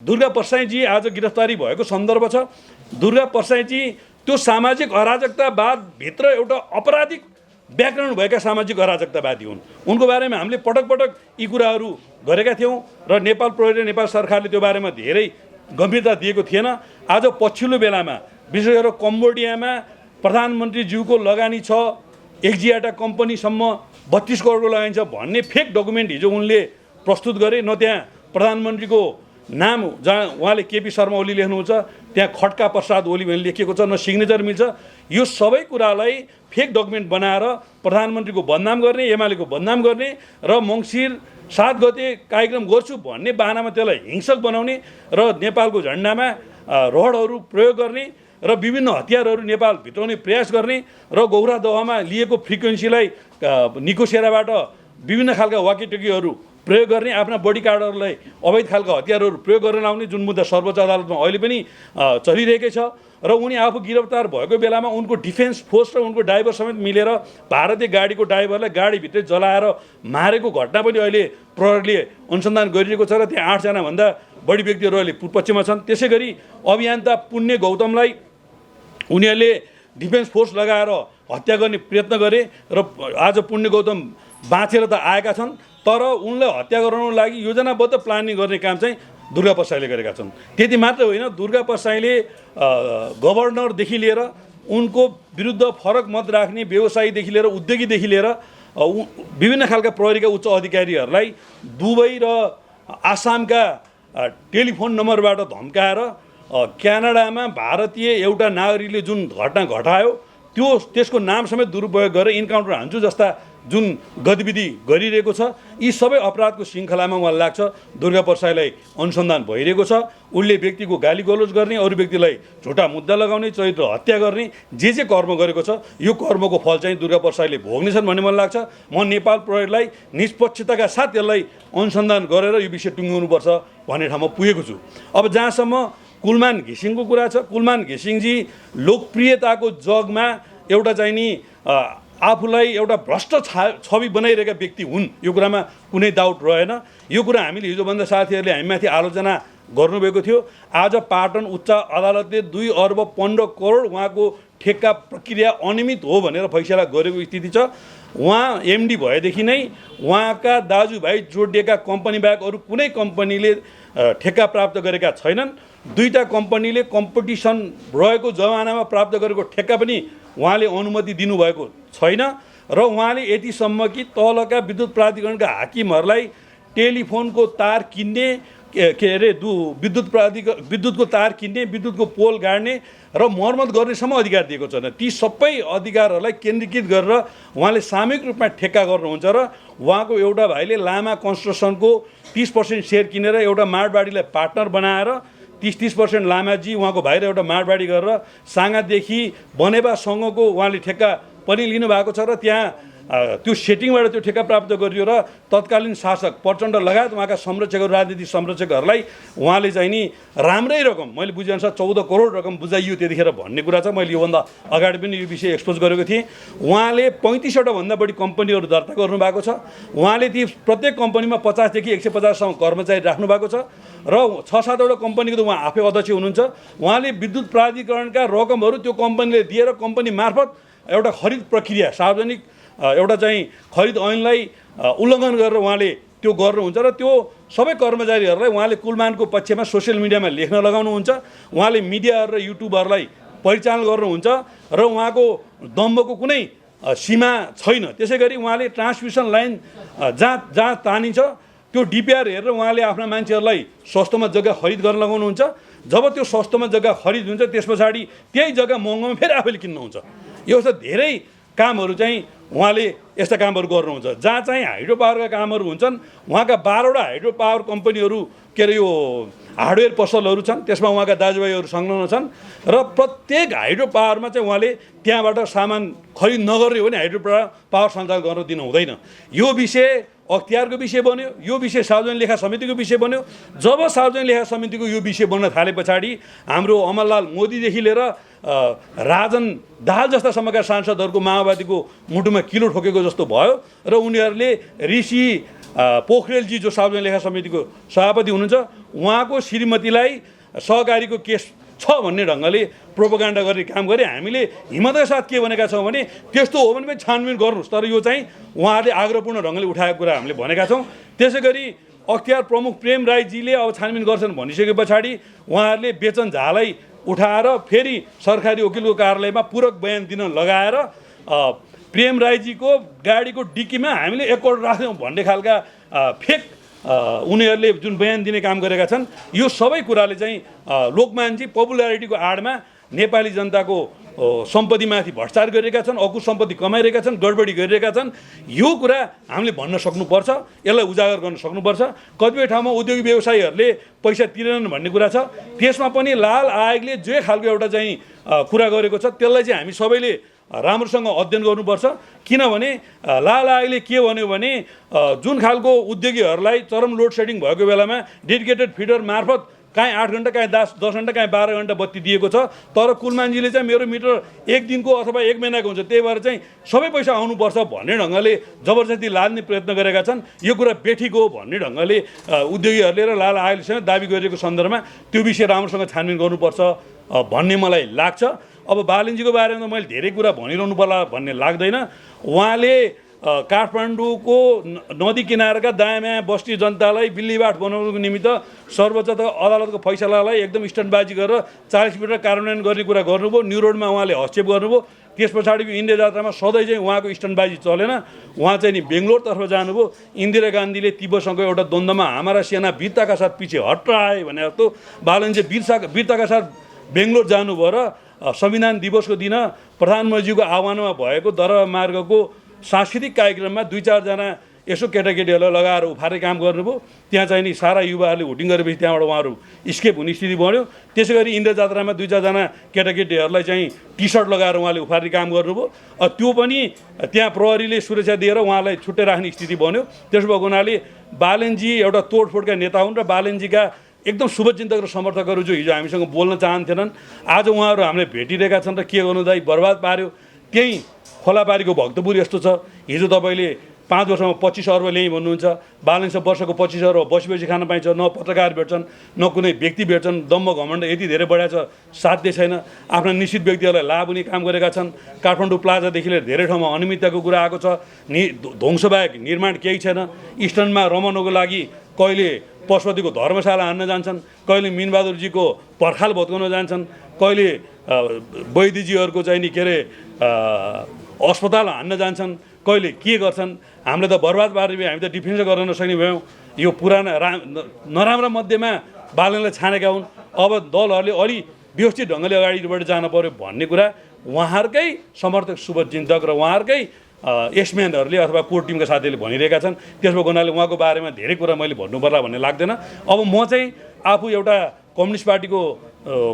दुर्गा परसाईजी आज गिरफ्तारी भएको सन्दर्भ छ। दुर्गा परसाईजी त्यो सामाजिक अराजकतावादभित्र एउटा अपराधिक ब्याकग्राउन्ड भएका सामाजिक अराजकतावादी हुन्। उनको बारेमा हामीले पटक पटक यी कुराहरू गरेका थियौँ र नेपाल प्रहरी र नेपाल सरकारले त्यो बारेमा धेरै गम्भीरता दिएको थिएन। आज पछिल्लो बेलामा विशेष गरेर कम्बोडियामा प्रधानमन्त्रीज्यूको लगानी छ, एक्जियाटा कम्पनीसम्म 32 करोडको लगानी छ भन्ने फेक डकुमेन्ट हिजो उनले प्रस्तुत गरे। न त्यहाँ प्रधानमन्त्रीको नाम जहाँ उहाँले केपी शर्मा ओली लेख्नुहुन्छ त्यहाँ खड्का प्रसाद ओली भनेर लेखिएको छ, न सिग्नेचर मिल्छ। यो सबै कुरालाई फेक डकुमेन्ट बनाएर प्रधानमन्त्रीको बदनाम गर्ने, एमालेको बदनाम गर्ने र मङ्सिर 7 गते कार्यक्रम गर्छु भन्ने बाहनामा त्यसलाई हिंसक बनाउने र नेपालको झन्डामा रडहरू प्रयोग गर्ने र विभिन्न हतियारहरू नेपाल भित्राउने प्रयास गर्ने र गौरा दहमा लिएको फ्रिक्वेन्सीलाई निकोसेराबाट विभिन्न खालका वाकीटकीहरू प्रयोग गर्ने, आफ्ना बडी कार्डहरूलाई अवैध खालका हतियारहरू प्रयोग गर्न लाउने जुन मुद्दा सर्वोच्च अदालतमा अहिले पनि चलिरहेकै छ। र उनी आफू गिरफ्तार भएको बेलामा उनको डिफेन्स फोर्स र उनको ड्राइभर समेत मिलेर भारतीय गाडीको ड्राइभरलाई गाडीभित्रै जलाएर मारेको घटना पनि अहिले प्रहरीले अनुसन्धान गरिरहेको छ र त्यहाँ 8 जनाभन्दा बढी व्यक्तिहरू अहिले पक्षमा छन्। त्यसै गरी अभियन्ता पुण्य गौतमलाई उनीहरूले डिफेन्स फोर्स लगाएर हत्या गर्ने प्रयत्न गरे र आज पुण्य गौतम बाँचेर त आएका छन्, तर उनलाई हत्या गराउनको लागि योजनाबद्ध प्लानिङ गर्ने काम चाहिँ दुर्गा परसाईले गरेका छन्। त्यति मात्र होइन, दुर्गा परसाईले गभर्नरदेखि लिएर उनको विरुद्ध फरक मत राख्ने व्यवसायीदेखि लिएर उद्योगीदेखि लिएर विभिन्न खालका प्रहरीका उच्च अधिकारीहरूलाई दुबई र आसामका टेलिफोन नम्बरबाट धम्काएर क्यानाडामा भारतीय एउटा नागरिकले जुन घटना घटायो त्यसको नाम समेत दुरुपयोग गरेर इन्काउन्टर हान्छु जस्ता जुन गतिविधि गरिरहेको छ, यी सबै अपराधको श्रृङ्खलामा मलाई लाग्छ दुर्गा परसाईलाई अनुसन्धान भइरहेको छ। उनले व्यक्तिको गाली गलोज गर्ने, अरू व्यक्तिलाई झुटा मुद्दा लगाउने, चरित्र हत्या गर्ने जे कर्म गरेको छ यो कर्मको फल चाहिँ दुर्गा परसाईले भोग्नेछन् भन्ने मलाई लाग्छ। म नेपाल प्रहरीलाई निष्पक्षताका साथ यसलाई अनुसन्धान गरेर यो विषय टुङ्ग्याउनुपर्छ भन्ने ठाउँमा पुगेको छु। अब जहाँसम्म कुलमान घिसिङको कुरा छ, कुलमान घिसिङजी लोकप्रियताको जगमा एउटा चाहिँ नि आफूलाई एउटा भ्रष्ट छवि बनाइरहेका व्यक्ति हुन्, यो कुरामा कुनै डाउट रहेन। यो कुरा हामीले हिजोभन्दा साथीहरूले हामीमाथि आलोचना गर्नुभएको थियो। आज पाटन उच्च अदालतले 2 अर्ब 15 करोड उहाँको ठेक्का प्रक्रिया अनियमित हो भनेर फैसला गरेको स्थिति छ। उहाँ एमडी भएदेखि नै उहाँका दाजुभाइ जोडिएका कम्पनी बाहेक अरू कुनै कम्पनीले ठेक्का प्राप्त गरेका छैनन्। 2टा कम्पनीले कम्पिटिसन रहेको जमानामा प्राप्त गरेको ठेक्का पनि उहाँले अनुमति दिनुभएको छैन र उहाँले यतिसम्म कि तलका विद्युत प्राधिकरणका हाकिमहरूलाई टेलिफोनको तार किन्ने विद्युतको तार किन्ने, विद्युतको पोल गाड्ने र मर्मत गर्नेसम्म अधिकार दिएको छैन। ती सबै अधिकारहरूलाई केन्द्रीकृत गरेर उहाँले सामूहिक रूपमा ठेक्का गर्नुहुन्छ र उहाँको एउटा भाइले लामा कन्स्ट्रक्सनको 30% सेयर किनेर एउटा माडबाडीलाई पार्टनर बनाएर 30% लामाजी उहाँको भाइ र एउटा माडबाडी गरेर साँगादेखि बनेपासँगको उहाँले ठेक्का पनि लिनुभएको छ र त्यहाँ त्यो सेटिङबाट त्यो ठेक्का प्राप्त गरियो र तत्कालीन शासक प्रचण्ड लगायत उहाँका संरक्षकहरू, राजनीतिक संरक्षकहरूलाई उहाँले चाहिँ नि राम्रै रकम, मैले बुझेअनुसार 14 करोड रकम बुझाइयो त्यतिखेर भन्ने कुरा छ। मैले योभन्दा अगाडि पनि यो विषय एक्सपोज गरेको थिएँ। उहाँले 35वटा भन्दा बढी कम्पनीहरू दर्ता गर्नुभएको छ। उहाँले ती प्रत्येक कम्पनीमा 50 देखि 150सम्म कर्मचारी राख्नुभएको छ र 6-7वटा कम्पनीको त उहाँ आफै अध्यक्ष हुनुहुन्छ। उहाँले विद्युत प्राधिकरणका रकमहरू त्यो कम्पनीले दिएर कम्पनी मार्फत एउटा खरिद प्रक्रिया, सार्वजनिक एउटा चाहिँ खरिद ऐनलाई उल्लङ्घन गरेर उहाँले त्यो गर्नुहुन्छ र त्यो सबै कर्मचारीहरूलाई उहाँले कुलमानको पक्षमा सोसियल मिडियामा लेख्न लगाउनुहुन्छ। उहाँले मिडियाहरू र युट्युबरलाई परिचालन गर्नुहुन्छ र उहाँको दम्बको कुनै सीमा छैन। त्यसै गरी उहाँले ट्रान्समिसन लाइन जहाँ तानिन्छ त्यो डिपिआर हेरेर उहाँले आफ्ना मान्छेहरूलाई सस्तोमा जग्गा खरिद गर्न लगाउनुहुन्छ। जब त्यो सस्तोमा जग्गा खरिद हुन्छ त्यस पछाडि त्यही जग्गा महँगोमा फेरि आफैले किन्नुहुन्छ। यो जस्तो धेरै कामहरू चाहिँ उहाँले यस्ता कामहरू गर्नुहुन्छ। जहाँ चाहिँ हाइड्रो पावरका कामहरू हुन्छन् उहाँका 12वटा हाइड्रो पावर कम्पनीहरू के अरे यो हार्डवेयर पसलहरू छन्, त्यसमा उहाँका दाजुभाइहरू संलग्न छन् र प्रत्येक हाइड्रो पावरमा चाहिँ उहाँले त्यहाँबाट सामान खरिद नगर्ने हो भने हाइड्रो पावर सञ्चालन गर्न दिनु हुँदैन। यो विषय अख्तियारको विषय बन्यो, यो विषय सार्वजनिक लेखा समितिको विषय बन्यो। जब सार्वजनिक लेखा समितिको यो विषय बन्न थाले पछाडि हाम्रो अमरलाल मोदीदेखि लिएर राजन दाहाल जस्ता समयका सांसदहरूको माओवादीको मुटुमा किलो ठोकेको जस्तो भयो र उनीहरूले ऋषि पोखरेलजी जो सार्वजनिक लेखा समितिको सभापति हुनुहुन्छ उहाँको श्रीमतीलाई सहकारीको केस छ भन्ने ढङ्गले प्रोपोगन्डा गर्ने काम गरे। हामीले हिम्मतका साथ के भनेका छौँ भने त्यस्तो हो भने पनि छानबिन गर्नुहोस्, तर यो चाहिँ उहाँहरूले आग्रहपूर्ण ढङ्गले उठाएको कुरा हामीले भनेका छौँ। त्यसै गरी अख्तियार प्रमुख प्रेम राईजीले अब छानबिन गर्छन् भनिसके पछाडि उहाँहरूले बेचन झालाई उठाएर फेरि सरकारी वकिलको कार्यालयमा पूरक बयान दिन लगाएर प्रेम राईजीको गाडीको डिक्कीमा हामीले 1 करोड राख्यौँ भन्ने खालका फेक उनीहरूले जुन बयान दिने काम गरेका छन्। यो सबै कुराले चाहिँ लोकमानजी पपुलारिटीको आडमा नेपाली जनताको सम्पत्तिमाथि भ्रष्टाचार गरिरहेका छन्, अकुत सम्पत्ति कमाइरहेका छन्, गडबडी गरिरहेका छन्। यो कुरा हामीले भन्न सक्नुपर्छ, यसलाई उजागर गर्न सक्नुपर्छ। कतिपय ठाउँमा उद्योगी व्यवसायीहरूले पैसा तिरेनन् भन्ने कुरा छ, त्यसमा पनि लाल आयोगले जे खालको एउटा चाहिँ कुरा गरेको छ त्यसलाई चाहिँ हामी सबैले राम्रोसँग अध्ययन गर्नुपर्छ। किनभने लाल आयोगले के भन्यो भने जुन खालको उद्योगीहरूलाई चरम लोड सेडिङ भएको बेलामा डेडिकेटेड फिडर मार्फत काहीँ 8 घन्टा काहीँ 10 घन्टा काहीँ 12 घन्टा बत्ती दिएको छ, तर कुलमानजीले चाहिँ मेरो मिटर 1 दिनको अथवा 1 महिनाको हुन्छ, त्यही भएर चाहिँ सबै पैसा आउनुपर्छ भन्ने ढङ्गले जबरजस्ती लाद्ने प्रयत्न गरेका छन्। यो कुरा बेठिक हो भन्ने ढङ्गले उद्योगीहरूले र लाल आयोगसँग दाबी गरिएको सन्दर्भमा त्यो विषय राम्रोसँग छानबिन गर्नुपर्छ भन्ने मलाई लाग्छ। अब बालनजीको बारेमा त मैले धेरै कुरा भनिरहनु पर्ला भन्ने लाग्दैन। उहाँले काठमाडौँको नदी किनारका दायाँ बस्ती जनतालाई बिल्लीबाट बनाउनुको निमित्त सर्वोच्च अदालतको फैसलालाई एकदम स्टन्टबाजी गरेर 40 मिटर कार्यान्वयन गर्ने कुरा गर्नुभयो। न्यू रोडमा उहाँले हस्तक्षेप गर्नुभयो। त्यस पछाडि इन्डिया जात्रामा सधैँ चाहिँ उहाँको स्टन्टबाजी चलेन। उहाँ चाहिँ नि बेङ्गलोरतर्फ जानुभयो। इन्दिरा गान्धीले तिब्बतसँग एउटा द्वन्द्वमा हाम्रा सेना वीरताका साथ पछि हटाए भने जस्तो बालनजी वीरताका साथ बेङ्गलोर जानुभयो र संविधान दिवसको दिन प्रधानमन्त्रीको आह्वानमा भएको दरबार मार्गको सांस्कृतिक कार्यक्रममा 2-4 जना यसो केटाकेटीहरूलाई लगाएर उफार्ने काम गर्नुभयो। त्यहाँ चाहिँ नि सारा युवाहरूले हुटिङ गरेपछि त्यहाँबाट उहाँहरू स्केप हुने स्थिति बन्यो। त्यसै गरी इन्डिया जात्रामा 2-4 जना केटाकेटीहरूलाई चाहिँ टी सर्ट लगाएर उहाँले उफार्ने काम गर्नुभयो। त्यो पनि त्यहाँ प्रहरीले सुरक्षा दिएर उहाँलाई छुट्टै राख्ने स्थिति बन्यो। त्यसो भएको हुनाले बालनजी एउटा तोडफोडका नेता हुन् र बालनजीका एकदम शुभचिन्तक र समर्थकहरू जो हिजो हामीसँग बोल्न चाहन्थेनन् आज उहाँहरू हामीले भेटिरहेका छन् र के गर्नु दाइ बर्बाद पार्यो। त्यही खोलापारीको भक्तपुर यस्तो छ। हिजो तपाईँले 5 वर्षमा 25 अर्ब ल्याइ भन्नुहुन्छ, बालनसँग वर्षको 25 अर्ब बसी खान पाइन्छ। न पत्रकार भेट्छन् न कुनै व्यक्ति भेट्छन्। दम्म घमण्ड यति धेरै बढाएको छ, साध्य छैन। आफ्ना निश्चित व्यक्तिहरूलाई लाभ हुने काम गरेका छन्। काठमाडौँ प्लाजादेखि लिएर धेरै ठाउँमा अनियमितताको कुरा आएको छ। ध्वंसबाहेक निर्माण केही छैन। इस्टर्नमा रमाउनको लागि कहिले पशुपतिको धर्मशाला हान्न जान्छन्, कहिले मिनबहादुरजीको पर्खाल भत्काउन जान्छन्, कहिले वैद्यजीहरूको चाहिँ नि के अरे अस्पताल हान्न जान्छन्, कहिले के गर्छन्। हामीले त बर्बाद पारेर हामी त डिफेन्स गर्न नसक्ने भयौँ। यो पुराना नराम्रा मध्येमा बालनलाई छानेका हुन्। अब दलहरूले अलि व्यवस्थित ढङ्गले अगाडिबाट जान पर्यो भन्ने कुरा उहाँहरूकै समर्थक शुभचिन्तक र उहाँहरूकै एसम्यानहरूले अथवा कोर टिमका साथीहरूले भनिरहेका छन्। त्यसको हुनाले उहाँको बारेमा धेरै कुरा मैले भन्नु पर्ला भन्ने लाग्दैन। अब म चाहिँ आफू एउटा कम्युनिस्ट पार्टीको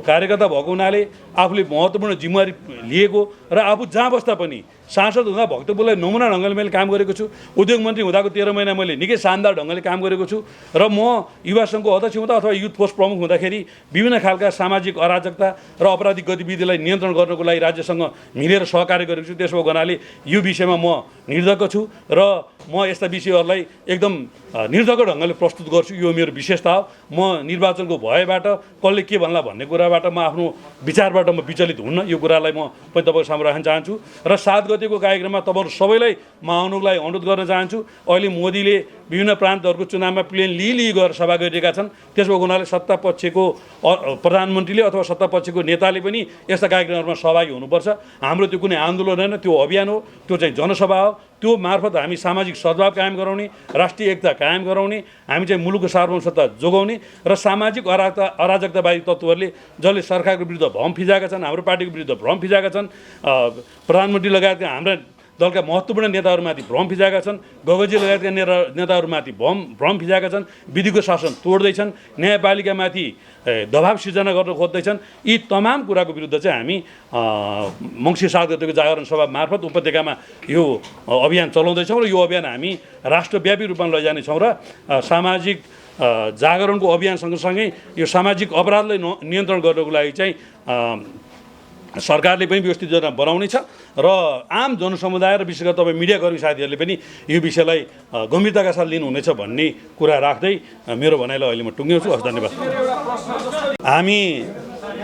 कार्यकर्ता भएको हुनाले आफूले महत्त्वपूर्ण जिम्मेवारी लिएको र आफू जहाँ बस्दा पनि सांसद हुँदा भक्तपुरलाई नमुना ढङ्गले मैले काम गरेको छु। उद्योग मन्त्री हुँदाको 13 महिना मैले निकै शानदार ढङ्गले काम गरेको छु र म युवा सङ्घको अध्यक्ष हुँदा अथवा युथ फोर्स प्रमुख हुँदाखेरि विभिन्न खालका सामाजिक अराजकता र अपराधिक गतिविधिलाई नियन्त्रण गर्नको लागि राज्यसँग मिलेर सहकार्य गरेको छु। त्यसो हुनाले यो विषयमा म निर्धक्क छु र म यस्ता विषयहरूलाई एकदम निर्धक्क ढङ्गले प्रस्तुत गर्छु। यो मेरो विशेषता हो। म निर्वाचनको भयबाट कसले के भन्ला भन्ने कुराबाट म आफ्नो विचारबाट म विचलित हुन्न। यो कुरालाई म पनि तपाईँको सामु राख्न चाहन्छु र 7 गतेको कार्यक्रममा तपाईँहरू सबैलाई म आउनुको लागि अनुरोध गर्न चाहन्छु। अहिले मोदीले विभिन्न प्रान्तहरूको चुनावमा प्लेन लिई गएर सभा गरिरहेका छन्। त्यसको हुनाले सत्ता पक्षको प्रधानमन्त्रीले अथवा सत्ता पक्षको नेताले पनि यस्ता कार्यक्रमहरूमा सहभागी हुनुपर्छ। हाम्रो त्यो कुनै आन्दोलन होइन, त्यो अभियान हो, त्यो चाहिँ जनसभा हो। त्यो मार्फत हामी सामाजिक सद्भाव कायम गराउने, राष्ट्रिय एकता कायम गराउने, हामी चाहिँ मुलुकको सार्वभौमसत्ता जोगाउने र सामाजिक अराजकतावादी तत्त्वहरूले जसले सरकारको विरुद्ध भ्रम फिजाएका छन्, हाम्रो पार्टीको विरुद्ध भ्रम फिजाएका छन्, प्रधानमन्त्री लगायतका हाम्रा दलका महत्त्वपूर्ण नेताहरूमाथि भ्रम फिजाएका छन्, गगजी लगायतका नेताहरूमाथि भ्रम फिजाएका छन्, विधिको शासन तोड्दैछन्, न्यायपालिकामाथि दबाव सिर्जना गर्न खोज्दैछन्। यी तमाम कुराको विरुद्ध चाहिँ हामी मङ्सिर 7 गतेको जागरण सभा मार्फत उपत्यकामा यो अभियान चलाउँदैछौँ र यो अभियान हामी राष्ट्रव्यापी रूपमा लैजानेछौँ र सामाजिक जागरणको अभियान सँगसँगै यो सामाजिक अपराधलाई नियन्त्रण गर्नको लागि चाहिँ सरकारले पनि व्यवस्थित योजना बनाउने छ र आम जनसमुदाय र विशेष गरी तपाईँ मिडियाकर्मी साथीहरूले पनि यो विषयलाई गम्भीरताका साथ लिनुहुनेछ भन्ने कुरा राख्दै मेरो भनाइलाई अहिले म टुङ्ग्याउँछु। हस्, धन्यवाद। हामी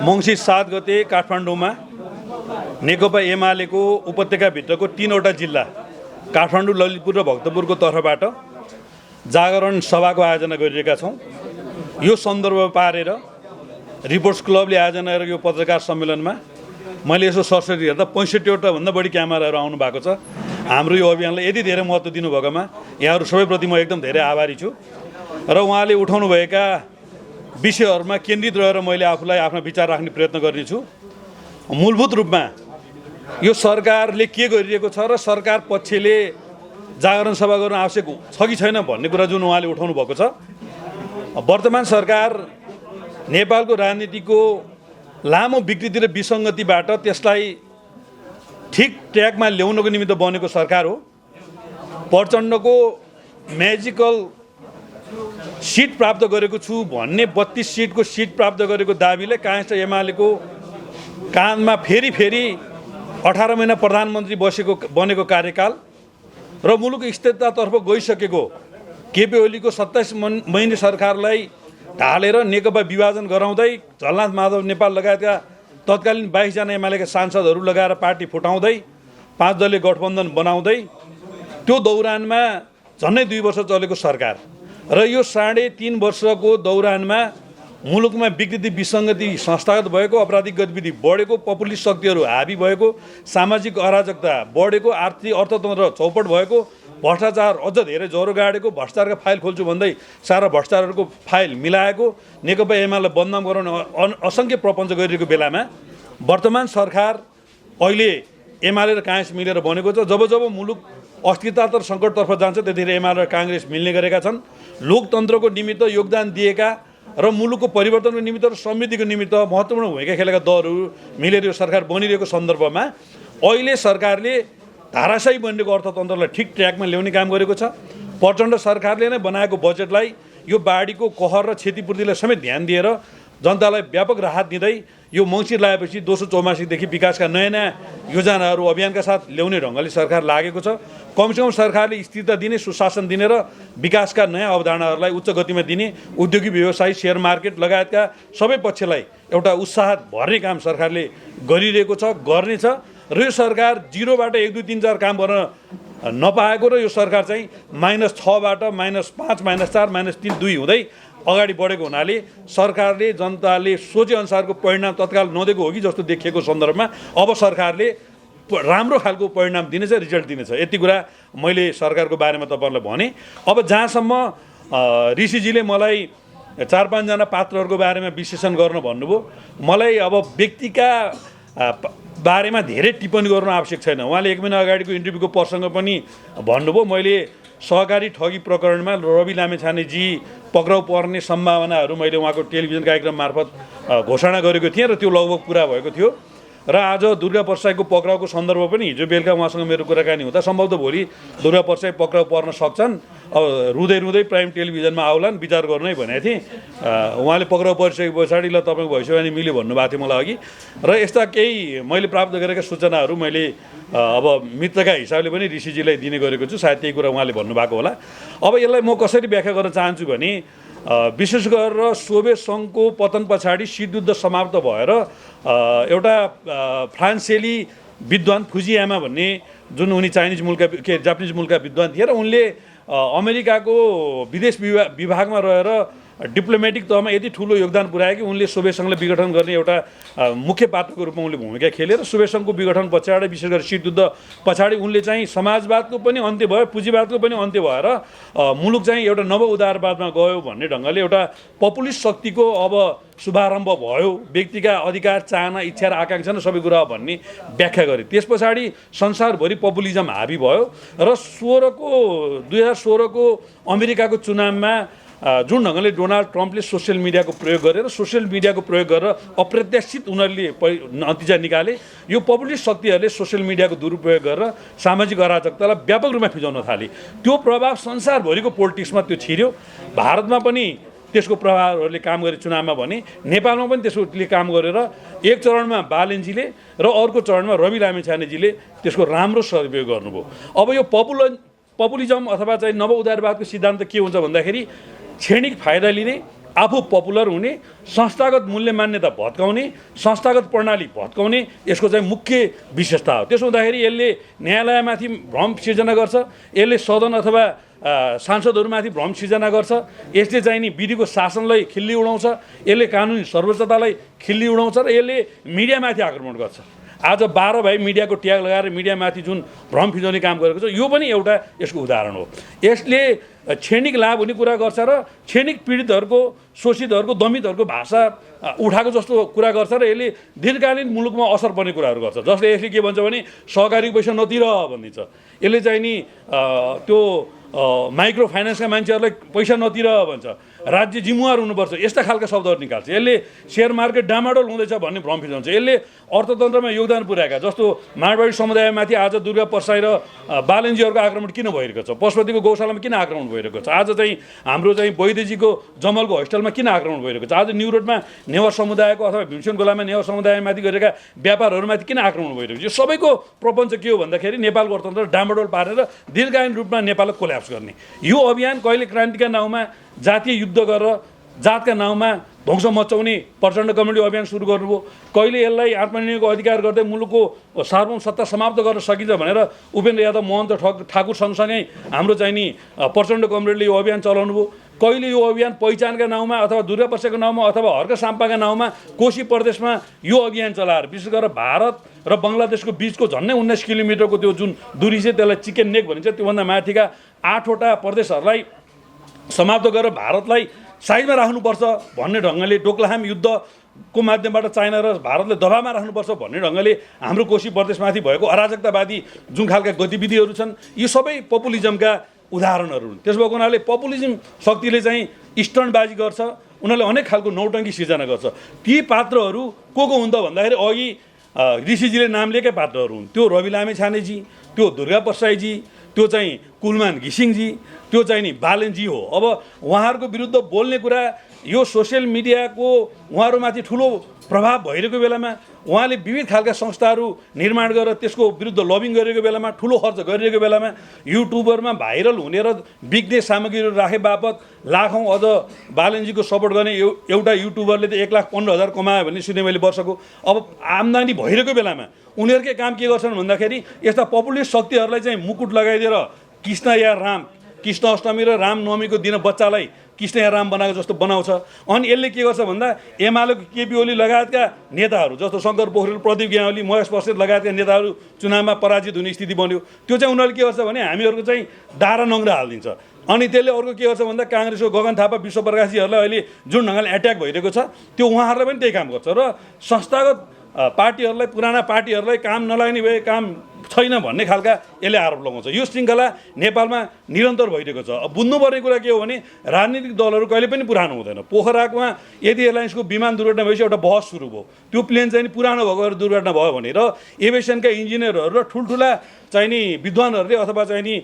मङ्सिर 7 गते काठमाडौँमा नेकपा एमालेको उपत्यकाभित्रको 3वटा जिल्ला काठमाडौँ, ललितपुर र भक्तपुरको तर्फबाट जागरण सभाको आयोजना गरिरहेका छौँ। यो सन्दर्भ पारेर रिपोर्ट्स क्लबले आयोजना गरेको यो पत्रकार सम्मेलनमा मैले यसो सरसरी हेर्दा 65वटा भन्दा बढी क्यामेराहरू आउनु भएको छ। हाम्रो यो अभियानलाई यति धेरै महत्त्व दिनुभएकोमा यहाँहरू सबैप्रति म एकदम धेरै आभारी छु र उहाँले उठाउनुभएका विषयहरूमा केन्द्रित रहेर मैले आफूलाई आफ्ना विचार राख्ने प्रयत्न गर्नेछु। मूलभूत रूपमा यो सरकारले के गरिरहेको छ र सरकार पक्षले जागरण सभा गर्न आवश्यक छ कि छैन भन्ने कुरा जुन उहाँले उठाउनु भएको छ। वर्तमान सरकार नेपालको राजनीतिको लामो विकृति र विसङ्गतिबाट त्यसलाई ठिक ट्र्याकमा ल्याउनको निमित्त बनेको सरकार हो। प्रचण्डको म्याजिकल सिट प्राप्त गरेको छु भन्ने 32 सिटको सिट प्राप्त गरेको दाबीले काङ्ग्रेस र एमालेको कानमा फेरि 18 महिना प्रधानमन्त्री बनेको कार्यकाल र मुलुक स्थिरतातर्फ गइसकेको केपी ओलीको 27 महिने सरकारलाई ढालेर नेकपा विभाजन गराउँदै झलनाथ माधव नेपाल लगायतका तत्कालीन 22 जना एमालेका सांसदहरू लगाएर पार्टी फुटाउँदै 5 दलीय गठबन्धन बनाउँदै त्यो दौरानमा झन्डै 2 वर्ष चलेको सरकार र यो 3.5 वर्षको दौरानमा मुलुकमा विकृति विसङ्गति संस्थागत भएको, आपराधिक गतिविधि बढेको, पपुलिस्ट शक्तिहरू हाबी भएको, सामाजिक अराजकता बढेको, आर्थिक अर्थतन्त्र चौपट भएको, भ्रष्टाचार अझ धेरै ज्वरो गाडेको, भ्रष्टाचारका फाइल खोल्छु भन्दै सारा भ्रष्टाचारहरूको फाइल मिलाएको, नेकपा एमालेलाई बदनाम गराउने असङ्ख्य प्रपञ्च गरिरहेको बेलामा वर्तमान सरकार अहिले एमाले र काङ्ग्रेस मिलेर बनेको छ। जब जब मुलुक अस्थिरतातर सङ्कटतर्फ जान्छ त्यतिखेर एमाले र काङ्ग्रेस मिल्ने गरेका छन्। लोकतन्त्रको निमित्त योगदान दिएका र मुलुकको परिवर्तनको निमित्त र समृद्धिको निमित्त महत्त्वपूर्ण भूमिका खेलेका दलहरू मिलेर यो सरकार बनिरहेको सन्दर्भमा अहिले सरकारले धाराशाही बनिएको अर्थतन्त्रलाई ठिक ट्र्याकमा ल्याउने काम गरेको छ। प्रचण्ड सरकारले नै बनाएको बजेटलाई यो बाढीको कहर र क्षतिपूर्तिलाई समेत ध्यान दिएर जनतालाई व्यापक राहत दिँदै यो मङ्सिर लागेपछि 284 देखि विकासका नयाँ योजनाहरू अभियानका साथ ल्याउने ढङ्गले सरकार लागेको छ। कमसेकम सरकारले स्थिरता दिने, सुशासन दिने र विकासका नयाँ अवधारणाहरूलाई उच्च गतिमा दिने, उद्योगिक व्यवसाय, सेयर मार्केट लगायतका सबै पक्षलाई एउटा उत्साह भर्ने काम सरकारले गरिरहेको छ, गर्नेछ। र यो सरकार 0बाट 1 2 3 4 काम गर्न नपाएको र यो सरकार चाहिँ -6बाट -5 -4 -3 2 हुँदै अगाडि बढेको हुनाले सरकारले जनताले सोचे अनुसारको परिणाम तत्काल नदिएको हो कि जस्तो देखिएको सन्दर्भमा अब सरकारले राम्रो खालको परिणाम दिनेछ, रिजल्ट दिनेछ। यति कुरा मैले सरकारको बारेमा तपाईँहरूलाई भने। अब जहाँसम्म ऋषिजीले मलाई 4-5 जना पात्रहरूको बारेमा विश्लेषण गर्न भन्नुभयो, मलाई अब व्यक्तिका बारेमा धेरै टिप्पणी गर्नु आवश्यक छैन। उहाँले 1 महिना अगाडिको इन्टरभ्यूको प्रसङ्ग पनि भन्नुभयो। मैले सहकारी ठगी प्रकरणमा रवि लामेछानेजी पक्राउ पर्ने सम्भावनाहरू मैले उहाँको टेलिभिजन कार्यक्रम मार्फत घोषणा गरेको थिएँ र त्यो लगभग पुरा भएको थियो। र आज दुर्गा परसाईको पक्राउको सन्दर्भ पनि हिजो बेलुका उहाँसँग मेरो कुराकानी हुँदा सम्भवतः भोलि दुर्गा परसाई पक्राउ पर्न सक्छन्, अब रुँदै रुँदै प्राइम टेलिभिजनमा आउलान्, विचार गर्नै भनेको थिएँ। उहाँले पक्राउ परिसके पछाडि ल तपाईँको भविष्यवाणी मिल्यो भन्नुभएको थियो मलाई अघि। र यस्ता केही मैले प्राप्त गरेका सूचनाहरू मैले अब मित्रका हिसाबले पनि ऋषिजीलाई दिने गरेको छु। सायद त्यही कुरा उहाँले भन्नुभएको होला। अब यसलाई म कसरी व्याख्या गर्न चाहन्छु भने विशेष गरेर सोभियत सङ्घको पतन पछाडि शीतयुद्ध समाप्त भएर एउटा फ्रान्सेली विद्वान फुजियामा भन्ने जुन उनी जापानिज मुलका विद्वान थिए र उनले अमेरिकाको विदेश विभागमा रहेर डिप्लोमेटिक तहमा यति ठुलो योगदान पुर्याए कि उनले सोभियत सङ्घलाई विघटन गर्ने एउटा मुख्य पात्रको रूपमा उनले भूमिका खेले र सोभियत सङ्घको विघटन पछाडि विशेष गरी शीतयुद्ध पछाडि उनले चाहिँ समाजवादको पनि अन्त्य भयो, पुँजीवादको पनि अन्त्य भएर मुलुक चाहिँ एउटा नव उदारवादमा गयो भन्ने ढङ्गले एउटा पपुलिस्ट शक्तिको अब शुभारम्भ भयो। व्यक्तिका अधिकार, चाहना, इच्छा र आकाङ्क्षा नै सबै कुरा भन्ने व्याख्या गरे। त्यस पछाडि संसारभरि पपुलिजम हाबी भयो र 2016 को अमेरिकाको चुनावमा जुन ढङ्गले डोनाल्ड ट्रम्पले सोसियल मिडियाको प्रयोग गरेर अप्रत्याशित उनीहरूले नतिजा निकाले। यो पपुलिस्ट शक्तिहरूले सोसियल मिडियाको दुरुपयोग गरेर सामाजिक अराजकतालाई व्यापक रूपमा फिजाउन थाले। त्यो प्रभाव संसारभरिको पोलिटिक्समा त्यो छिर्यो। भारतमा पनि त्यसको प्रभावहरूले काम गरे चुनावमा भने नेपालमा पनि त्यसले काम गरेर एक चरणमा बालेनजीले र अर्को चरणमा रवि लामिछानेजीले त्यसको राम्रो सदुपयोग गर्नुभयो। अब यो पपुलिजम अथवा चाहिँ नव उदारवादको सिद्धान्त के हुन्छ भन्दाखेरि क्षणिक फाइदा लिने, आफू पपुलर हुने, संस्थागत मूल्य मान्यता भत्काउने, संस्थागत प्रणाली भत्काउने यसको चाहिँ मुख्य विशेषता हो। त्यसो हुँदाखेरि यसले न्यायालयमाथि भ्रम सिर्जना गर्छ, यसले सदन अथवा सांसदहरूमाथि भ्रम सिर्जना गर्छ, यसले चाहिँ नि विधिको शासनलाई खिल्ली उडाउँछ, यसले कानुनी सर्वोच्चतालाई खिल्ली उडाउँछ र यसले मिडियामाथि आक्रमण गर्छ। आज 12 भाइ मिडियाको ट्याग लगाएर मिडियामाथि जुन भ्रम फिजाउने काम गरेको छ यो पनि एउटा यसको उदाहरण हो। यसले क्षणिक लाभ हुने कुरा गर्छ र क्षणिक पीडितहरूको, शोषितहरूको, दमितहरूको भाषा उठाएको जस्तो कुरा गर्छ र यसले दीर्घकालीन मुलुकमा असर पर्ने कुराहरू गर्छ। जसले यसले के भन्छ भने सहकारी पैसा नतिर भनिदिन्छ, यसले चाहिँ नि त्यो माइक्रो फाइनेन्सका मान्छेहरूलाई पैसा नतिर भन्छ, राज्य जिम्मेवार हुनुपर्छ, यस्ता खालका शब्दहरू निकाल्छ। यसले सेयर मार्केट डामाडोल हुँदैछ भन्ने भ्रम फिजाउँछ। यसले अर्थतन्त्रमा योगदान पुर्याएका जस्तो मारवाडी समुदायमाथि आज दुर्गा परसाई र बालेनजीहरूको आक्रमण किन भइरहेको छ, पशुपतिको गौशालामा किन आक्रमण भइरहेको छ, आज चाहिँ हाम्रो चाहिँ वैद्यजीको जमलको होस्टेलमा किन आक्रमण भइरहेको छ, आज न्यु रोडमा नेवार समुदायको अथवा भीमसेन गोलामा नेवार समुदायमाथि गरेका व्यापारहरूमाथि किन आक्रमण भइरहेको छ। यो सबैको प्रपञ्च के हो भन्दाखेरि नेपालको अर्थतन्त्र डामाडोल पारेर दीर्घकालीन रूपमा नेपाललाई कोल्याप्स गर्ने। यो अभियान कहिले क्रान्तिका नाउँमा जातीय युद्ध गरेर जातका नाउँमा ध्वंस मचाउने प्रचण्ड कम्युनिटी अभियान सुरु गर्नुभयो, कहिले यसलाई आत्मनिर्णयको अधिकार गर्दै मुलुकको सार्वभौम सत्ता समाप्त गर्न सकिन्छ भनेर उपेन्द्र यादव, महन्त ठाकुर सँगसँगै हाम्रो चाहिँ नि प्रचण्ड कम्युनिटीले यो अभियान चलाउनु भयो। कहिले यो अभियान पहिचानका नाउँमा अथवा दुर्गा परसाईको नाउँमा अथवा हर्क साम्पाका नाउँमा कोशी प्रदेशमा यो अभियान चलाएर विशेष गरेर भारत र बङ्गलादेशको बिचको झन्डै 19 किलोमिटरको त्यो जुन दूरी छ त्यसलाई चिकन नेक भनिन्छ, त्योभन्दा माथिका 8वटा प्रदेशहरूलाई समाप्त गरेर भारतलाई साइडमा राख्नुपर्छ भन्ने ढङ्गले डोक्लाहाम युद्धको माध्यमबाट चाइना र भारतले दबावमा राख्नुपर्छ भन्ने ढङ्गले हाम्रो कोशी प्रदेशमाथि भएको अराजकतावादी जुन खालका गतिविधिहरू छन् यी सबै पपुलिजमका उदाहरणहरू हुन्। त्यस भएको हुनाले पपुलिजम शक्तिले चाहिँ स्टन्टबाजी गर्छ, उनीहरूले अनेक खालको नौटङ्की सिर्जना गर्छ। ती पात्रहरू को हुन् त भन्दाखेरि अघि ऋषिजीले नाम लिएकै पात्रहरू हुन्। त्यो रवि लामिछानेजी, त्यो दुर्गा परसाईजी, त्यो चाहिँ कुलमान घिसिङजी, त्यो चाहिँ नि बालेनजी हो। अब उहाँहरूको विरुद्ध बोल्ने कुरा यो सोसियल मिडियाको उहाँहरूमाथि ठुलो प्रभाव भइरहेको बेलामा उहाँले विविध खालका संस्थाहरू निर्माण गरेर त्यसको विरुद्ध लबिङ गरेको बेलामा, ठुलो खर्च गरिरहेको बेलामा युट्युबरमा भाइरल हुने र बिग्ने सामग्रीहरू राखे बापत लाखौँ अझ बालेनजीको सपोर्ट गर्ने एउटा युट्युबरले त 1,15,000 कमायो भन्ने सुने मैले वर्षको। अब आम्दानी भइरहेको बेलामा उनीहरूकै काम के गर्छन् भन्दाखेरि यस्ता पपुलिस्ट शक्तिहरूलाई चाहिँ मुकुट लगाइदिएर कृष्ण या राम, कृष्ण अष्टमी र रामनवमीको दिन बच्चालाई कृष्ण या राम बनाएको जस्तो बनाउँछ। अनि यसले के गर्छ भन्दा एमालेको केपी ओली लगायतका नेताहरू जस्तो शङ्कर पोखरेल, प्रदीप ग्यावाली, महेश बस्नेत लगायतका नेताहरू चुनावमा पराजित हुने स्थिति बन्यो। त्यो चाहिँ उनीहरूले के गर्छ भने हामीहरूको चाहिँ डारा नङ्ग्रा हालिदिन्छ। अनि त्यसले अर्को के गर्छ भन्दा काङ्ग्रेसको गगन थापा, विश्व प्रकाशजीहरूलाई अहिले जुन ढङ्गले एट्याक भइरहेको छ त्यो उहाँहरूलाई पनि त्यही काम गर्छ र संस्थागत पार्टीहरूलाई, पुराना पार्टीहरूलाई काम नलाग्ने भए काम छैन भन्ने खालका यसले आरोप लगाउँछ। यो श्रृङ्खला नेपालमा निरन्तर भइरहेको छ। अब बुझ्नुपर्ने कुरा के हो भने राजनीतिक दलहरू कहिले पनि पुरानो हुँदैन। पोखरामा यदि एयरलाइन्सको विमान दुर्घटना भएपछि एउटा बहस सुरु भयो, त्यो प्लेन चाहिँ पुरानो भएको दुर्घटना भयो भनेर एभिएसनका इन्जिनियरहरू र ठुल्ठुला चाहिँ नि विद्वानहरूले अथवा चाहिँ नि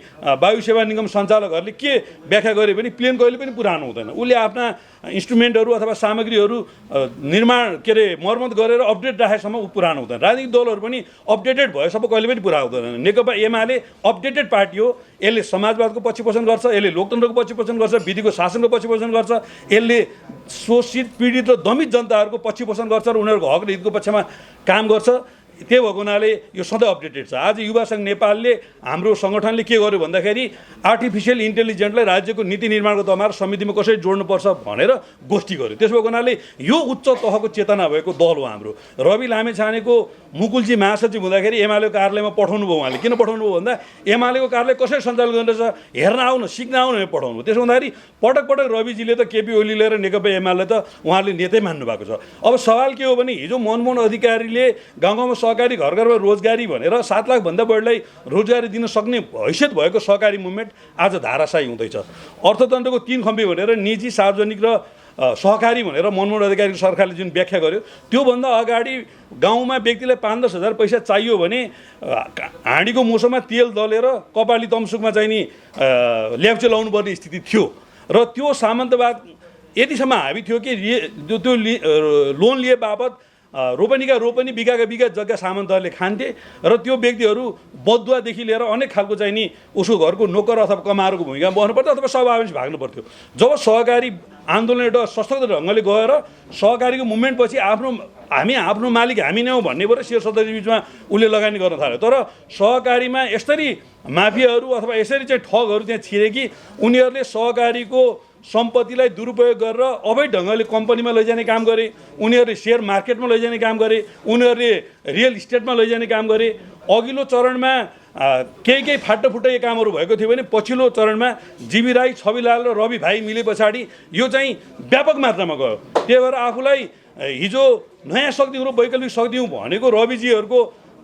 वायु सेवा निगम सञ्चालकहरूले के व्याख्या गरे भने प्लेन कहिले पनि पुरानो हुँदैन। उसले आफ्ना इन्स्ट्रुमेन्टहरू अथवा सामग्रीहरू निर्माण मर्मत गरेर अपडेट राखेसम्म ऊ पुरानो हुँदैन। राजनीतिक दलहरू पनि अपडेटेड भएसम्म कहिले पनि पुरा हुँदैन। नेकपा एमाले अपडेटेड पार्टी हो। यसले समाजवादको पक्षपोषण गर्छ, यसले लोकतन्त्रको पक्षपोषण गर्छ, विधिको शासनको पक्षपोषण गर्छ, यसले शोषित, पीडित र दमित जनताहरूको पक्षपोषण गर्छ र उनीहरूको हक र हितको पक्षमा काम गर्छ। त्यही भएको हुनाले यो सधैँ अपडेटेड छ। आज युवा सङ्घ नेपालले, हाम्रो सङ्गठनले के गर्यो भन्दाखेरि आर्टिफिसियल इन्टेलिजेन्सलाई राज्यको नीति निर्माणको तहमा समितिमा कसरी जोड्नुपर्छ भनेर गोष्ठी गर्यो। त्यस भएको हुनाले यो उच्च तहको चेतना भएको दल हो हाम्रो। रवि लामिछानेको मुकुलजी महासचिव हुँदाखेरि एमालेको कार्यालयमा पठाउनु भयो। उहाँले किन पठाउनु भयो भन्दा एमालेको कार्यालय कसरी सञ्चालन गर्दैछ हेर्न आउन, सिक्न आउन पठाउनु। त्यसो हुँदाखेरि पटक पटक रविजीले त केपी ओलीले र नेकपा एमाले त उहाँले नेतै मान्नु भएको छ। अब सवाल के हो भने हिजो मनमोहन अधिकारीले गाउँ गाउँमा सहकारी, घर घरमा रोजगारी भनेर 7 लाखभन्दा बढीलाई रोजगारी दिन सक्ने हैसियत भएको सहकारी मुभमेन्ट आज धाराशायी हुँदैछ। अर्थतन्त्रको 3 खम्बी भनेर निजी, सार्वजनिक र सहकारी भनेर मनमोहन अधिकारीको सरकारले जुन व्याख्या गर्यो त्योभन्दा अगाडि गाउँमा व्यक्तिलाई 5-10 हजार पैसा चाहियो भने हाँडीको मुसोमा तेल दलेर कपाली तमसुकमा चाहिँ नि ल्याप्चे लाउनु पर्ने स्थिति थियो र त्यो सामन्तवाद यतिसम्म हाबी थियो कि त्यो लोन लिए बापत रोपनी बिघाका बिघा जग्गा सामन्तहरूले खान्थे र त्यो व्यक्तिहरू बदुवादेखि लिएर अनेक खालको चाहिँ नि उसको घरको नोकर अथवा कमारको भूमिका बस्नु पर्थ्यो अथवा सभापछि भाग्नु पर्थ्यो। जब सहकारी आन्दोलन एउटा सशक्त ढङ्गले गएर सहकारीको मुभमेन्ट पछि आफ्नो मालिक हामी नै हौँ भन्नेबाट शेयर सदस्य बिचमा उसले लगानी गर्न थाल्यो। तर सहकारीमा यसरी माफियाहरू अथवा यसरी चाहिँ ठगहरू त्यहाँ छिरे कि उनीहरूले सहकारीको सम्पत्तिलाई दुरुपयोग गरेर अवैध ढङ्गले कम्पनीमा लैजाने काम गरे, उनीहरूले सेयर मार्केटमा लैजाने काम गरे, उनीहरूले रियल इस्टेटमा लैजाने काम गरे। अघिल्लो चरणमा केही फाटोफुटै कामहरू भएको थियो भने पछिल्लो चरणमा जीवी राई, छविलाल र रवि भाइ मिले पछाडि यो चाहिँ व्यापक मात्रामा गयो। त्यही भएर आफूलाई हिजो नयाँ शक्ति हौँ, वैकल्पिक शक्ति हौँ भनेको रविजीहरूको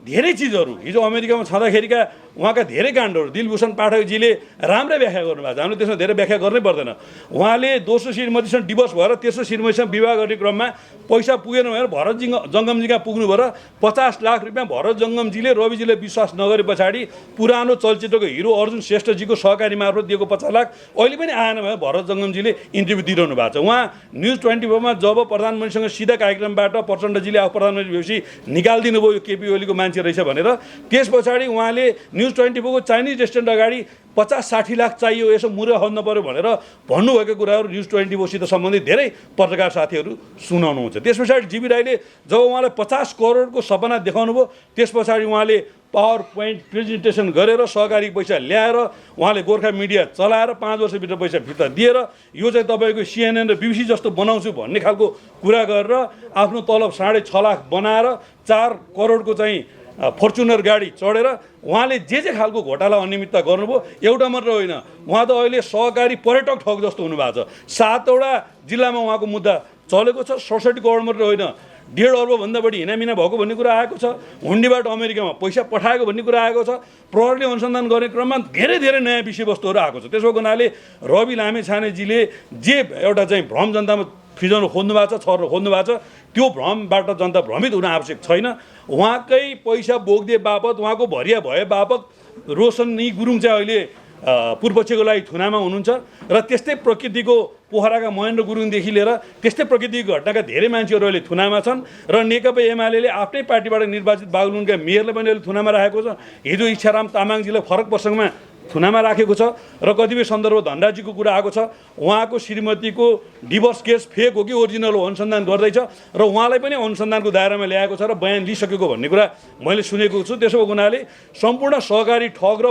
धेरै चिजहरू हिजो अमेरिकामा छँदाखेरिका उहाँका धेरै काण्डहरू दिलभूषण पाठकजीले राम्रै व्याख्या गर्नुभएको छ। हामीले त्यसमा धेरै व्याख्या गर्नै पर्दैन। उहाँले दोस्रो श्रीमतीसँग डिभोर्स भएर तेस्रो श्रीमतीसँग विवाह गर्ने क्रममा पैसा पुगेन भनेर भरत जङ्गमजीका पुग्नु भएर 50 लाख रुपियाँ भरत जङ्गमजीले रविजीले विश्वास नगरे पछाडि पुरानो चलचित्रको हिरो अर्जुन श्रेष्ठजीको सहकारी मार्फत दिएको 50 लाख अहिले पनि आएन भने भरत जङ्गमजीले इन्टरभ्यू दिइरहनु भएको छ। उहाँ न्युज 24 मा जब प्रधानमन्त्रीसँग सिधा कार्यक्रमबाट प्रचण्डजीले आफू प्रधानमन्त्री भएपछि निकालिदिनु भयो यो केपी ओलीको मान्छे रहेछ भनेर, त्यस पछाडि उहाँले न्युज 24 को चाइनिज रेस्टुरेन्ट अगाडि 50-60 लाख चाहियो यसो मुरे हल्न पर्यो भनेर भन्नुभएको कुराहरू न्युज 24सित सम्बन्धित धेरै पत्रकार साथीहरू सुनाउनुहुन्छ। त्यस पछाडि जीवी राईले जब उहाँलाई 50 करोडको सपना देखाउनु भयो त्यस पछाडि उहाँले पावर पोइन्ट प्रेजेन्टेसन गरेर सहकारी पैसा ल्याएर उहाँले गोर्खा मिडिया चलाएर 5 वर्षभित्र पैसा फिर्ता दिएर यो चाहिँ तपाईँको CNN र BBC जस्तो बनाउँछु भन्ने खालको कुरा गरेर आफ्नो तलब 6.5 लाख बनाएर 4 करोडको चाहिँ फर्चुनर गाडी चढेर उहाँले जे खालको घोटाला अनियमितता गर्नुभयो एउटा मात्र होइन, उहाँ त अहिले सहकारी पर्यटक ठग जस्तो हुनुभएको छ। 7वटा जिल्लामा उहाँको मुद्दा चलेको छ। 67 करोड मात्र होइन, 1.5 अर्बभन्दा बढी हिनामिना भएको भन्ने कुरा आएको छ। हुन्डीबाट अमेरिकामा पैसा पठाएको भन्ने कुरा आएको छ। प्रहरीले अनुसन्धान गर्ने क्रममा धेरै नयाँ विषयवस्तुहरू आएको छ। त्यसो हुनाले रवि लामेछानेजीले जे एउटा चाहिँ भ्रम जनतामा फिजाउनु खोज्नु भएको छ, छर्न खोज्नु भएको छ, त्यो भ्रमबाट जनता भ्रमित हुन आवश्यक छैन। उहाँकै पैसा बोक्दे बापत उहाँको भरिया भए बापत रोशनी गुरुङ चाहिँ अहिले पूर्वपक्षको लागि थुनामा हुनुहुन्छ र त्यस्तै प्रकृतिको पोखराका महेन्द्र गुरुङदेखि लिएर त्यस्तै प्रकृतिको घटनाका धेरै मान्छेहरू अहिले थुनामा छन् र नेकपा एमाले आफ्नै पार्टीबाट निर्वाचित बागलुङका मेयरले पनि अहिले थुनामा राखेको छ। हिजो इच्छाराम तामाङजीलाई फरक प्रसङ्गमा थुनामा राखेको छ र कतिपय सन्दर्भ धनराजीको कुरा आएको छ। उहाँको श्रीमतीको डिभोर्स केस फेक हो कि ओरिजिनल हो अनुसन्धान गर्दैछ र उहाँलाई पनि अनुसन्धानको दायरामा ल्याएको छ र बयान लिइसकेको भन्ने कुरा मैले सुनेको छु। त्यसो हुनाले सम्पूर्ण सहकारी ठग र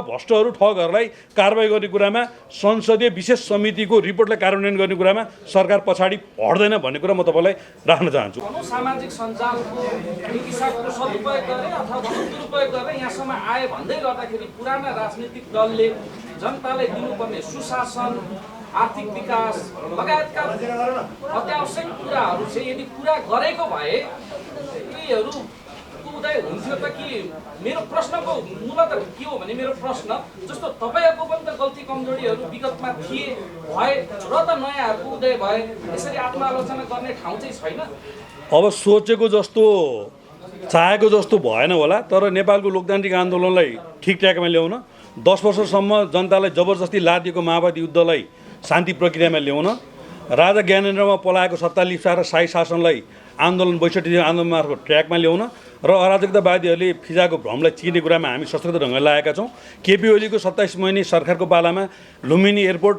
ठगहरूलाई कारबाही गर्ने कुरामा संसदीय विशेष समितिको रिपोर्टलाई कार्यान्वयन गर्ने कुरामा सरकार पछाडि हट्दैन भन्ने कुरा म तपाईँलाई राख्न चाहन्छु। सामाजिक सञ्जालको हिसाबको सदुपयोग गरे अथवा दुरुपयोग गरेर यहाँसम्म आए भन्दै गर्दाखेरि पुराना राजनीतिक दलले जनतालाई दिनुपर्ने सुशासन, आर्थिक विकास लगायतका अत्यावश्यक कुराहरू चाहिँ यदि पुरा गरेको भए यीहरू उदय हुन्थ्यो त कि मेरो प्रश्नको मूलत के हो भने मेरो प्रश्न जस्तो तपाईँहरूको पनि त गल्ती कमजोरीहरू विगतमा थिए भए र त नयाँहरूको उदय भए यसरी आत्मालोचना गर्ने ठाउँ चाहिँ छैन। अब सोचेको जस्तो चाहेको जस्तो भएन होला, तर नेपालको लोकतान्त्रिक आन्दोलनलाई ठिक ट्र्याकमा ल्याउन 10 वर्षसम्म जनतालाई जबरजस्ती लादिएको माओवादी युद्धलाई शान्ति प्रक्रियामा ल्याउन, राजा ज्ञानेन्द्रमा पलाएको सत्ता लिप्सा र शाही शासनलाई आन्दोलन 62 आन्दोलन मार्फत ट्र्याकमा ल्याउन र अराजकतावादीहरूले फिजाको भ्रमलाई चिर्ने कुरामा हामी सशक्त ढङ्गले लागेका छौँ। केपी ओलीको 27 महिने सरकारको पालामा लुम्बिनी एयरपोर्ट,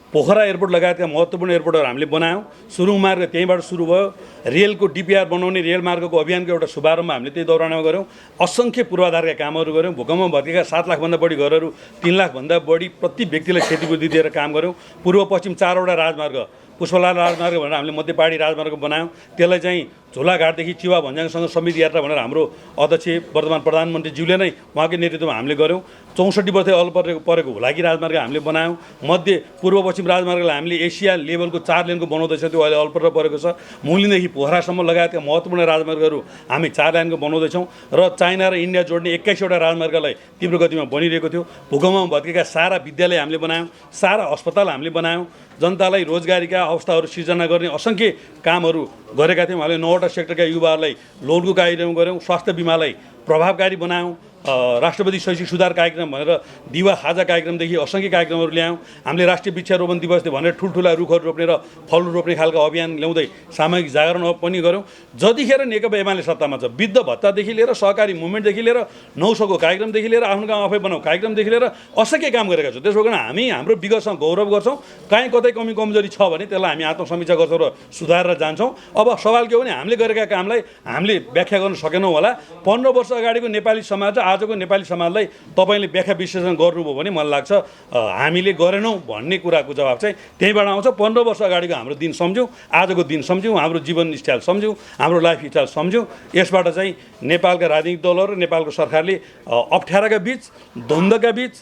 पोखरा एयरपोर्ट लगायतका महत्त्वपूर्ण एयरपोर्टहरू हामीले बनायौँ। सुरुङ मार्ग त्यहीँबाट सुरु भयो। रेलको डिपिआर बनाउने रेल मार्गको अभियानको एउटा शुभारम्भ हामीले त्यही दौरानमा गऱ्यौँ। असङ्ख्य पूर्वाधारका कामहरू गऱ्यौँ। भूकम्पमा भत्केका 7 लाखभन्दा बढी घरहरू, 3 लाखभन्दा बढी प्रति व्यक्तिलाई क्षतिपूर्ति दिएर काम गऱ्यौँ। पूर्व पश्चिम 4वटा राजमार्ग, पुष्पलाल राजमार्ग भनेर हामीले मध्य पहाडी राजमार्ग बनायौँ। त्यसलाई चाहिँ झोलाघाटदेखि चिवा भन्ज्याङसँग समृद्धि यात्रा भनेर हाम्रो अध्यक्ष वर्तमान प्रधानमन्त्रीज्यूले नै उहाँकै नेतृत्वमा हामीले गऱ्यौँ। 64 वर्ष अल परेको हुलाकी राजमार्ग हामीले बनायौँ। मध्य पूर्व पश्चिम राजमार्गलाई हामीले एसिया लेभलको 4 लेनको बनाउँदैछ, त्यो अहिले अल्पर परेको छ। मुलिदेखि पोखरासम्म लगायतका महत्त्वपूर्ण राजमार्गहरू हामी 4 लाइनको बनाउँदैछौँ र चाइना र इन्डिया जोड्ने 21वटा राजमार्गलाई तीव्र गतिमा बनिरहेको थियो। भूकम्पमा भत्केका सारा विद्यालय हामीले बनायौँ, सारा अस्पताल हामीले बनायौँ। जनतालाई रोजगारीका अवस्थाहरू सिर्जना गर्ने असङ्ख्य कामहरू गरेका थियौँ। हामीले 9वटा सेक्टरका युवाहरूलाई लोनको कार्यक्रम गऱ्यौँ। स्वास्थ्य बिमालाई प्रभावकारी बनायौँ। राष्ट्रपति शैक्षिक सुधार कार्यक्रम भनेर दिवा खाजा कार्यक्रमदेखि असङ्ख्य कार्यक्रमहरू ल्यायौँ। हामीले राष्ट्रिय वृक्षारोपण दिवस भनेर ठुल्ठुला रुखहरू रोप्ने र फलहरू रोप्ने खालको अभियान ल्याउँदै सामूहिक जागरण पनि गऱ्यौँ। जतिखेर नेकपा एमाले सत्तामा छ वृद्ध भत्तादेखि लिएर सहकारी मुभमेन्टदेखि लिएर 900को कार्यक्रमदेखि लिएर आफ्नो गाउँ आफै बनाऊ कार्यक्रमदेखि लिएर असङ्ख्य काम गरेका छौँ। त्यसो कारण हामी हाम्रो विगतसँग गौरव गर्छौँ। कहीँ कतै कमी कमजोरी छ भने त्यसलाई हामी आत्मसमीक्षा गर्छौँ र सुधारेर जान्छौँ। अब सवाल के हो भने हामीले गरेका कामलाई हामीले व्याख्या गर्न सकेनौँ होला। 15 वर्ष अगाडिको नेपाली समाज र आजको नेपाली समाजलाई तपाईँले व्याख्या विश्लेषण गर्नुभयो भने मलाई लाग्छ हामीले गरेनौँ भन्ने कुराको जवाब चाहिँ त्यहीँबाट आउँछ। 15 वर्ष अगाडिको हाम्रो दिन सम्झौँ, आजको दिन सम्झौँ, हाम्रो जीवन स्टाइल सम्झौँ, हाम्रो लाइफ स्टाइल सम्झौँ। यसबाट चाहिँ नेपालका राजनीतिक दलहरू र नेपालको सरकारले अप्ठ्याराका बिच, द्वन्द्वका बिच,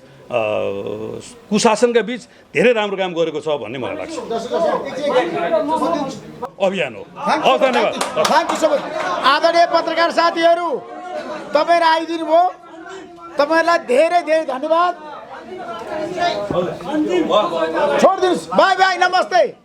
कुशासनका बिच धेरै राम्रो काम गरेको छ भन्ने मलाई लाग्छ। अभियान हो। धन्यवाद। आदरणीय पत्रकार साथीहरू, तपाईहरु आइदिनु भयो, तपाईहरुलाई धेरै धेरै धन्यवाद। छोडिदिनुहोस्। बाई बाई, नमस्ते।